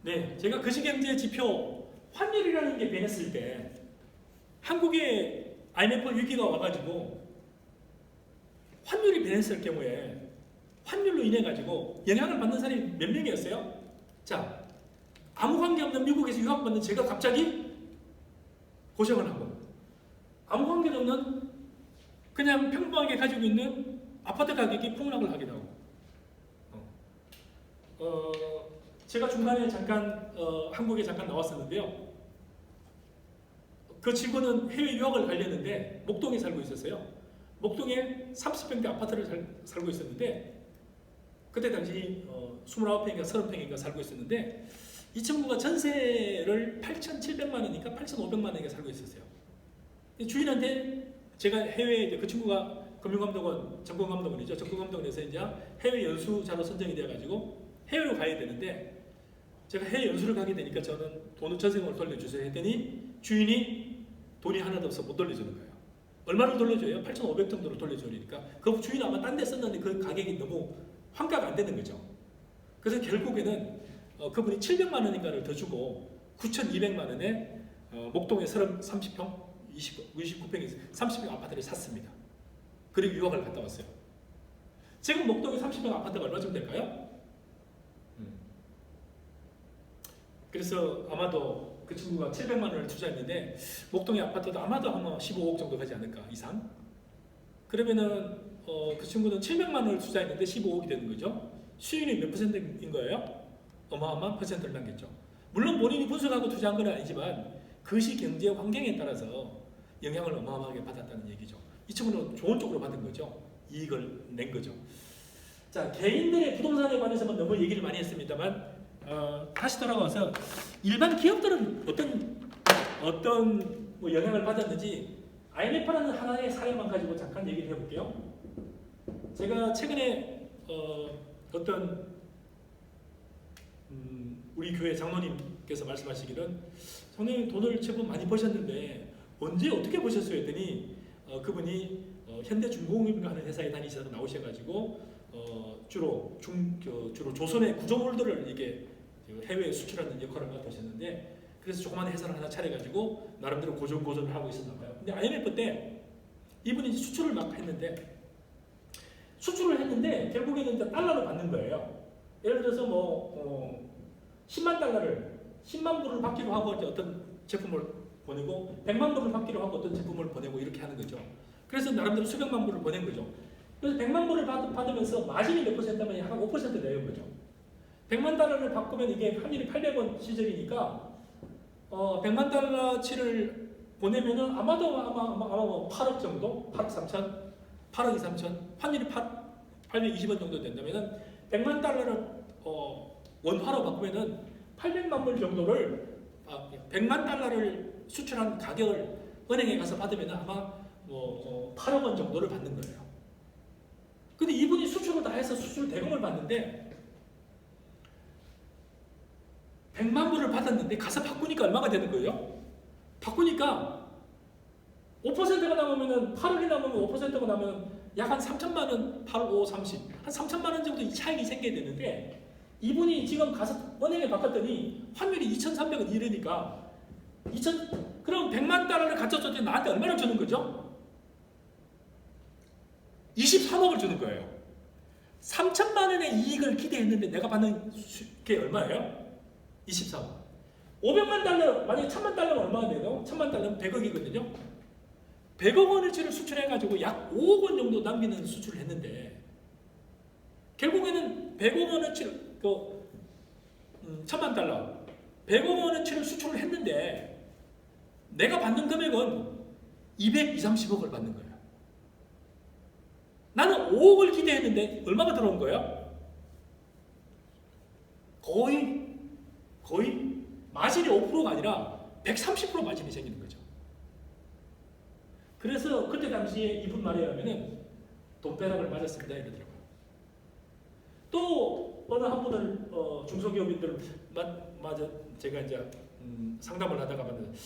네, 제가 거시경제 지표 환율이라는 게 변했을 때 한국에 IMF 위기가 와가지고 환율이 변했을 경우에 환율로 인해 가지고 영향을 받는 사람이 몇 명이었어요? 자, 아무 관계 없는 미국에서 유학받는 제가 갑자기 고생을 하고 아무 관계도 없는 그냥 평범하게 가지고 있는 아파트 가격이 폭락을 하기도 하고 제가 중간에 잠깐 한국에 잠깐 나왔었는데요. 그 친구는 해외 유학을 가려는데 목동에 살고 있었어요. 목동에 30평대 아파트를 살고 있었는데 그때 당시 29평인가 30평인가 살고 있었는데 이 친구가 전세를 8,700만 원이니까 8,500만 원인가 살고 있었어요. 주인한테 제가 해외에 그 친구가 금융감독원, 전공감독원이죠. 전공감독원에서 이제 해외 연수자로 선정이 되어가지고 해외로 가야 되는데 제가 해외 연수를 가게 되니까 저는 돈을 전세금을 돌려주세요 했더니 주인이 돈이 하나도 없어 못 돌려주는 거예요. 얼마를 돌려줘요? 8,500 정도로 돌려주니까 그 주인 아마 딴 데 썼는데 그 가격이 너무 환가가 안 되는 거죠. 그래서 결국에는 그분이 700만 원인가를 더 주고 9,200만 원에 목동에 30평, 29평에서 30평 아파트를 샀습니다. 그리고 유학을 갔다 왔어요. 지금 목동에 30평 아파트가 얼마쯤 될까요? 그래서 아마도 그 친구가 700만 원을 투자했는데 목동의 아파트도 아마도 아마 15억 정도 가지 않을까 이상. 그러면은 그 친구는 700만 원을 투자했는데 15억이 되는 거죠. 수익률이 몇 퍼센트인 거예요? 어마어마한 퍼센트를 남겼죠. 물론 본인이 분석하고 투자한 건 아니지만 그시 경제 환경에 따라서 영향을 어마어마하게 받았다는 얘기죠. 이 친구는 좋은 쪽으로 받은 거죠. 이익을 낸 거죠. 자, 개인들의 부동산에 관해서는 너무 얘기를 많이 했습니다만 다시 돌아와서 일반 기업들은 어떤 뭐 영향을 받았는지 IMF라는 하나의 사례만 가지고 잠깐 얘기를 해볼게요. 제가 최근에 어떤 우리 교회 장로님께서 말씀하시기는 장로님 돈을 제법 많이 버셨는데 언제 어떻게 버셨어요? 했더니 그분이 현대중공업인가 하는 회사에 다니셔서 나오셔가지고 주로 조선의 구조물들을 이게 해외에 수출하는 역할을 맡으셨는데 그래서 조그만 회사를 하나 차려가지고 나름대로 고전을 하고 있었나 봐요. 근데 IMF 때 이분이 수출을 막 했는데 결국에는 이제 달러로 받는 거예요. 예를 들어서 뭐 10만 달러를 10만 불을 받기로 하고 이제 어떤 제품을 보내고 100만 불을 받기로 하고 어떤 제품을 보내고 이렇게 하는 거죠. 그래서 나름대로 수백만 불을 보낸 거죠. 그래서 100만 불을 받으면서 마진이 몇 퍼센트면 한 5% 내는 거죠. 100만 달러를 바꾸면 이게 환율이 800원 시절이니까 100만 달러치를 보내면은 아마도 뭐 8억 정도, 8억 3천, 8억 2, 3천, 환율이 820원 정도 된다면은 100만 달러를 원화로 바꾸면은 800만 불 정도를 100만 달러를 수출한 가격을 은행에 가서 받으면은 아마 8억 원 정도를 받는 거예요. 근데 이분이 수출을 다 해서 수출 대금을 받는데 100만 불을 받았는데 가서 바꾸니까 얼마가 되는 거예요? 바꾸니까 5%가 남으면은 8억이 남으면 5%가 남으면 약 한 3천만 원, 8, 5, 30, 한 3천만 원 정도 이 차익이 생겨야 되는데 이분이 지금 가서 은행에 바꿨더니 환율이 2,300원 이러니까 그럼 100만 달러를 갖다 줬더니 나한테 얼마나 주는 거죠? 23억을 주는 거예요. 3천만 원의 이익을 기대했는데 내가 받는 게 얼마예요? 24억. 500만 달러, 만약에 1000만 달러가 얼마가 돼요? 1000만 달러면 100억이거든요. 100억 원어치를 수출해가지고 약 5억 원 정도 남기는 수출을 했는데 결국에는 100억 원어치를 1000만 달러 100억 원어치를 수출을 했는데 내가 받는 금액은 230억을 받는 거예요. 나는 5억을 기대했는데 얼마가 들어온 거예요? 거의 마진이 5%가 아니라 130% 마진이 생기는 거죠. 그래서 그때 당시에 이분 말에 의하면은 돈벼락을 맞았습니다 이러더라고요. 또 어느 한 분은 중소기업인들 맞아 제가 이제 상담을 하다가 봤는데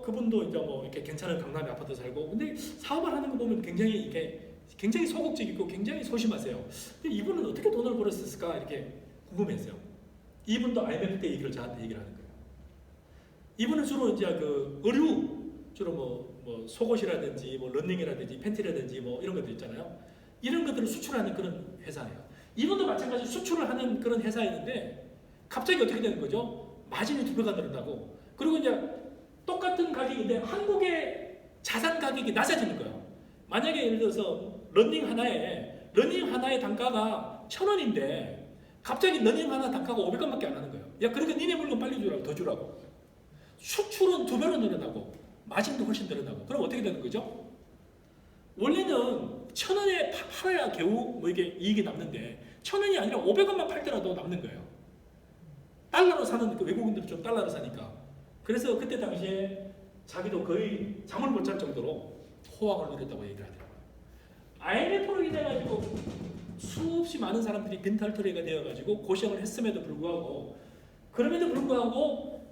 그분도 이제 뭐 이렇게 괜찮은 강남에 아파트 살고 근데 사업을 하는 거 보면 굉장히 이렇게 굉장히 소극적이고 굉장히 소심하세요. 근데 이분은 어떻게 돈을 벌었을까 이렇게 궁금했어요. 이분도 IMF 때 얘기를 저한테 얘기를 하는 거예요. 이분은 주로 이제 그 의류, 주로 뭐 속옷이라든지 뭐 런닝이라든지 팬티라든지 뭐 이런 것들 있잖아요. 이런 것들을 수출하는 그런 회사예요. 이분도 마찬가지 수출을 하는 그런 회사였는데 갑자기 어떻게 되는 거죠? 마진이 2배가 늘어나고, 그리고 이제 똑같은 가격인데 한국의 자산 가격이 낮아지는 거예요. 만약에 예를 들어서 러닝 하나의 단가가 1,000원인데 갑자기 러닝 하나 단가가 500원밖에 안 하는 거예요. 야, 그러니까 니네 물건 빨리 주라고, 더 주라고. 수출은 2배로 늘어나고 마진도 훨씬 늘어나고. 그럼 어떻게 되는 거죠? 원래는 1,000원에 팔아야 겨우 뭐 이게 이익이 남는데 1,000원이 아니라 500원만 팔더라도 남는 거예요. 달러로 사는 그 외국인들은 좀 달러로 사니까. 그래서 그때 당시에 자기도 거의 잠을 못 잘 정도로 호황을 누렸다고 얘기를 하더라고요. IMF로 인해가지고 수없이 많은 사람들이 빈털터리가 되어가지고 고생을 했음에도 불구하고, 그럼에도 불구하고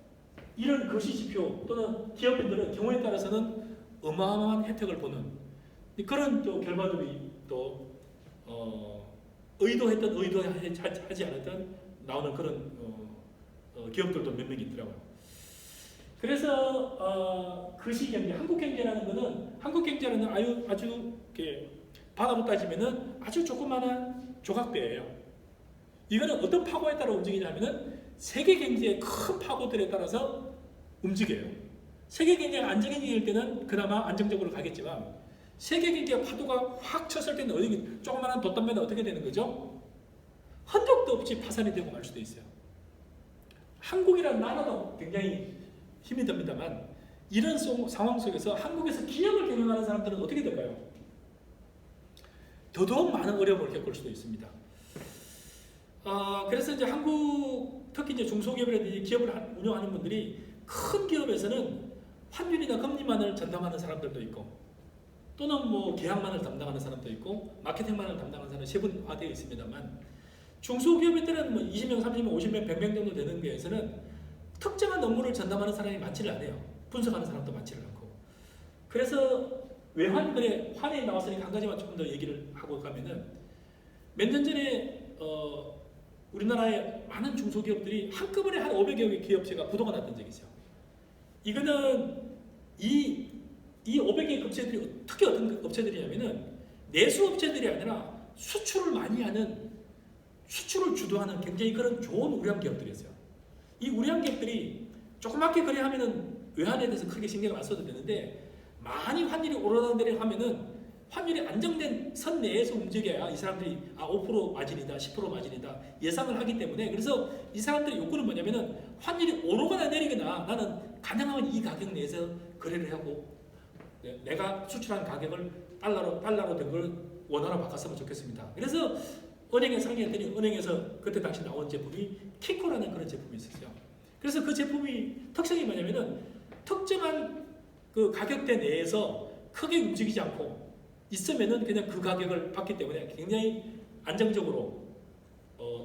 이런 거시지표 또는 기업인들은 경우에 따라서는 어마어마한 혜택을 보는 그런 또 결과들이 또 의도했던 의도하지 않았던 나오는 그런 기업들도 몇 명 있더라고요. 그래서 거시경제, 한국경제라는 거는, 한국경제는 아주 이렇게 바다로 따지면은 아주 조그마한 조각배예요. 이거는 어떤 파고에 따라 움직이냐면은 세계 경제의 큰 파고들에 따라서 움직여요. 세계 경제가 안정적일 때는 그나마 안정적으로 가겠지만, 세계 경제 파도가 확 쳤을 때는 어디 조그마한 돛담배는 어떻게 되는 거죠? 흔적도 없이 파산이 되고 말 수도 있어요. 한국이라는 나라도 굉장히 힘이 듭니다만, 이런 상황 속에서 한국에서 기업을 경영하는 사람들은 어떻게 될까요? 더더욱 많은 어려움을 겪을 수도 있습니다. 그래서 이제 한국, 특히 이제 중소기업이라든지 기업을 운영하는 분들이, 큰 기업에서는 환율이나 금리만을 전담하는 사람들도 있고, 또는 뭐 계약만을 담당하는 사람도 있고, 마케팅만을 담당하는 사람이 세분화되어 있습니다만, 중소기업들은 뭐 20명, 30명, 50명, 100명 정도 되는 데에서는 특정한 업무를 전담하는 사람이 많지를 않아요. 분석하는 사람도 많지를 않고. 그래서 외환, 환에 나왔으니까 한 가지만 조금 더 얘기를 하고 가면은, 몇 년 전에 우리나라의 많은 중소기업들이 한꺼번에 한 500여 개 기업체가 부도가 났던 적이 있어요. 이거는 이 500개 업체들이 특히 어떤 업체들이냐면은 내수 업체들이 아니라 수출을 많이 하는, 수출을 주도하는 굉장히 그런 좋은 우량 기업들이었어요. 이 우량 기업들이 조그맣게 거래하면은 외환에 대해서 크게 신경을 안 써도 되는데, 많이 환율이 오르락내리락 하면은 환율이 안정된 선 내에서 움직여야 이 사람들이 5% 마진이다, 10% 마진이다 예상을 하기 때문에, 그래서 이 사람들의 요구는 뭐냐면은 환율이 오르거나 내리거나 나는 가능하면 이 가격 내에서 거래를 하고, 내가 수출한 가격을 달러로 된 걸 원화로 바꿨으면 좋겠습니다. 그래서 은행에 상의했더니 은행에서 그때 당시 나온 제품이 키코라는 그런 제품이 있었어요. 그래서 그 제품이 특성이 뭐냐면은 특정한 그 가격대 내에서 크게 움직이지 않고 있으면은 그냥 그 가격을 받기 때문에 굉장히 안정적으로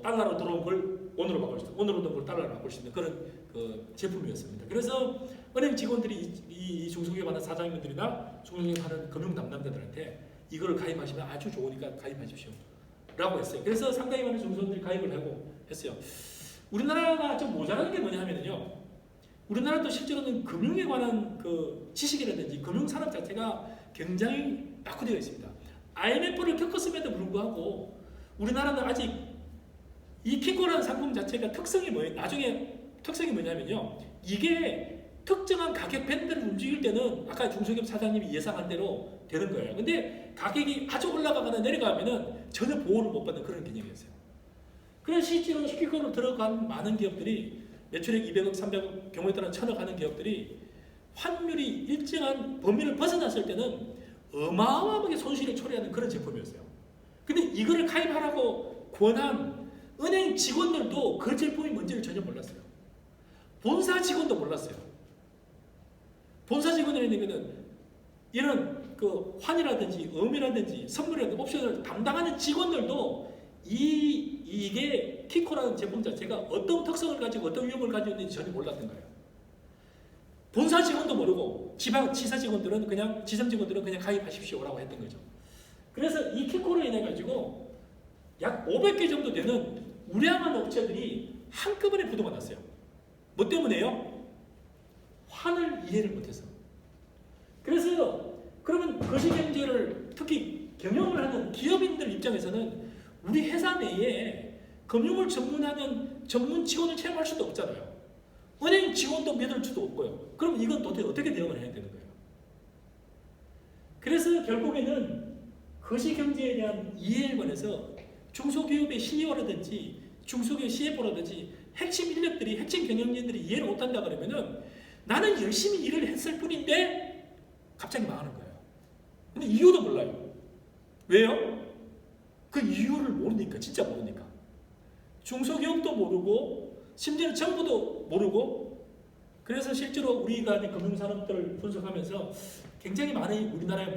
달러로 들어온 걸 원으로 바꿀 수 있는, 원으로 들어온 걸 달러로 바꿀 수 있는 그런 그 제품이었습니다. 그래서 은행 직원들이 이 중소기업 하는 사장님들이나 중소기업 하는 금융 담당자들한테 이걸 가입하시면 아주 좋으니까 가입하십시오 라고 했어요. 그래서 상당히 많은 중소기업들이 가입을 하고 했어요. 우리나라가 좀 모자라는 게 뭐냐 하면요, 우리나라도 실제로는 금융에 관한 그 지식이라든지 금융산업 자체가 굉장히 낙후되어 있습니다. IMF를 겪었음에도 불구하고 우리나라는 아직 이 키코라는 상품 자체가 특성이 뭐예요? 나중에 특성이 뭐냐면요, 이게 특정한 가격 밴드를 움직일 때는 아까 중소기업 사장님이 예상한 대로 되는 거예요. 근데 가격이 아주 올라가거나 내려가면은 전혀 보호를 못 받는 그런 개념이었어요. 그래서 실제로 키코로 들어간 많은 기업들이 매출액 200억, 300억, 경우에 따라 1000억 하는 기업들이 환율이 일정한 범위를 벗어났을 때는 어마어마하게 손실을 초래하는 그런 제품이었어요. 근데 이거를 가입하라고 권한 은행 직원들도 그 제품이 뭔지를 전혀 몰랐어요. 본사 직원도 몰랐어요. 본사 직원들에게는 이런 그 환이라든지 음이라든지 선물이라든지 옵션을 담당하는 직원들도 이게 키코라는 제품 자체가 어떤 특성을 가지고 어떤 위험을 가지고 있는지 전혀 몰랐던 거예요. 본사 직원도 모르고 지사 직원들은 그냥 지점 직원들은 그냥 가입하십시오라고 했던 거죠. 그래서 이 키코로 인해 가지고 약 500개 정도 되는 우량한 업체들이 한꺼번에 부도가 났어요. 뭐 때문에요? 환을 이해를 못해서. 그래서 그러면 거시경제를 특히 경영을 하는 기업인들 입장에서는 우리 회사 내에 금융을 전문하는 전문 직원을 채용할 수도 없잖아요. 은행 직원도 믿을 수도 없고요. 그럼 이건 도대체 어떻게 대응을 해야 되는 거예요? 그래서 결국에는 거시경제에 대한 이해에 관해서 중소기업의 CEO라든지 중소기업 CFO라든지 핵심 인력들이, 핵심 경영진들이 이해를 못한다 그러면은 나는 열심히 일을 했을 뿐인데 갑자기 망하는 거예요. 근데 이유도 몰라요. 왜요? 그 이유를 모르니까, 진짜 모르니까. 중소기업도 모르고 심지어는 정부도 모르고. 그래서 실제로 우리가 이제 금융산업들을 분석하면서 굉장히 많은 우리나라에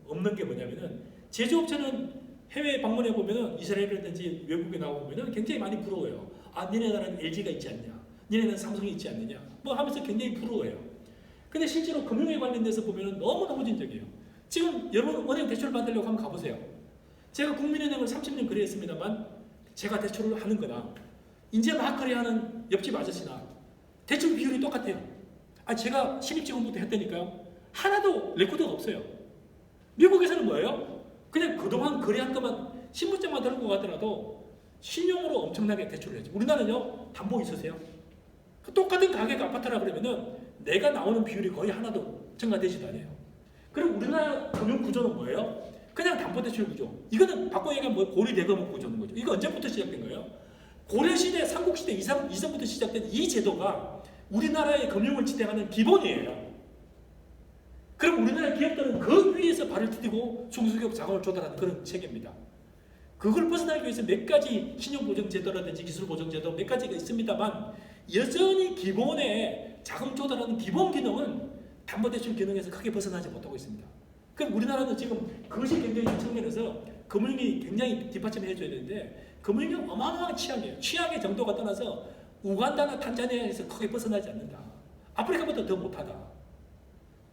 없는 게 뭐냐면은 제조업체는 해외 방문해 보면은 이스라엘이라든지 외국에 나와 보면은 굉장히 많이 부러워요. 아, 니네 나라는 LG가 있지 않냐? 니네는 삼성이 있지 않느냐? 뭐 하면서 굉장히 부러워요. 근데 실제로 금융에 관련돼서 보면은 너무너무 진적이에요. 지금 여러분 은행 대출 받으려고 한번 가보세요. 제가 국민은행을 30년 거래했습니다만 제가 대출을 하는 거나 이제 막 거래하는 옆집 아저씨나 대출 비율이 똑같아요. 아, 제가 신입직원부터 했다니까요. 하나도 레코드가 없어요. 미국에서는 뭐예요? 그냥 그동안 거래한 것만 신분증만 들고 가더라도 신용으로 엄청나게 대출을 해야죠. 우리나라는요, 담보 있으세요? 똑같은 가격 아파트라 그러면은 내가 나오는 비율이 거의 하나도 증가되지도 않아요. 그럼 우리나라 금융 구조는 뭐예요? 그냥 담보대출 구조. 이거는 바꿔 얘기하면 뭐 고리대금 구조는 거죠. 이거 언제부터 시작된 거예요? 고려시대, 삼국시대 이전부터 시작된 이 제도가 우리나라의 금융을 지탱하는 기본이에요. 그럼 우리나라 기업들은 그 위에서 발을 디디고 중소기업 자금을 조달하는 그런 체계입니다. 그걸 벗어나기 위해서 몇 가지 신용보증제도라든지 기술보증제도 몇 가지가 있습니다만 여전히 기본의 자금 조달하는 기본 기능은 담보대출 기능에서 크게 벗어나지 못하고 있습니다. 그럼 우리나라는 지금 거시경제적 측면에서 금융이 굉장히 뒷받침을 해줘야 되는데 금융이 어마어마한 취약이에요. 취약의 정도가 떠나서 우간다나 탄자니아에서 크게 벗어나지 않는다. 아프리카보다 더 못하다.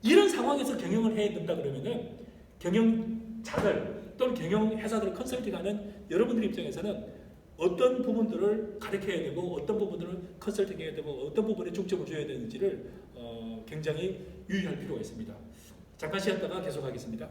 이런 상황에서 경영을 해야 된다 그러면은 경영자들 또는 경영회사들을 컨설팅하는 여러분들 입장에서는 어떤 부분들을 가르쳐야 되고 어떤 부분들을 컨설팅해야 되고 어떤 부분에 중점을 줘야 되는지를 굉장히 유의할 필요가 있습니다. 잠깐 쉬었다가 계속하겠습니다.